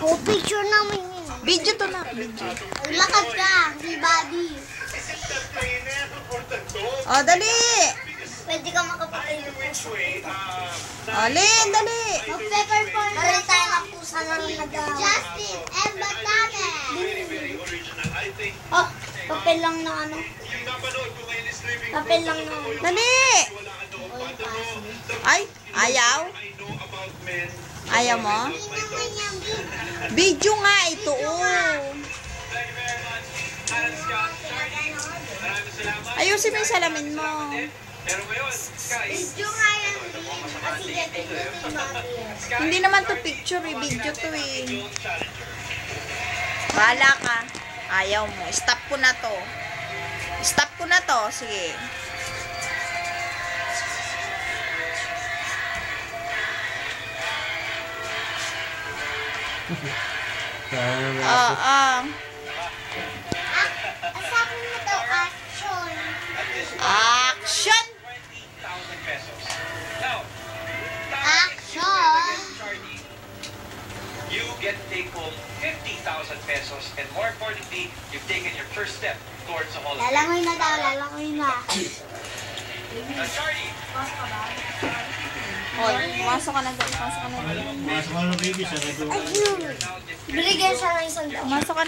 O, picture namin yun. Video to na. Video. Lakad ka, di body. O, dali. Pwede ka makapatay ng puso. Alin, dali. Mag-pepper porn. Meron tayo ng pusa na nagawa. Justin, and Batame. Oh, papel lang na ano. Papel lang na ano. Dali. Ay, ayaw. Ayaw mo? Video nga ito, oh. Ayusin mo yung salamin mo. Video nga yan. Kasi dito yung mami. Hindi naman to picture, eh. Video to, eh. Bahala ka. Ayaw mo. Stop ko na to. Stop ko na to. Sige. Sabi mo daw, action. Action! Action. You get to take home 50,000 pesos, and more importantly, you've taken your first step towards the Hall of Fame. Lalangoy na daw, lalangoy na. Charlie! Hoy, pumasok ka na doon. Pumasok ka na doon. Masuk ka na baby sa nagulong. Ayun. Binigyan siya ng isang daw. Pumasok ka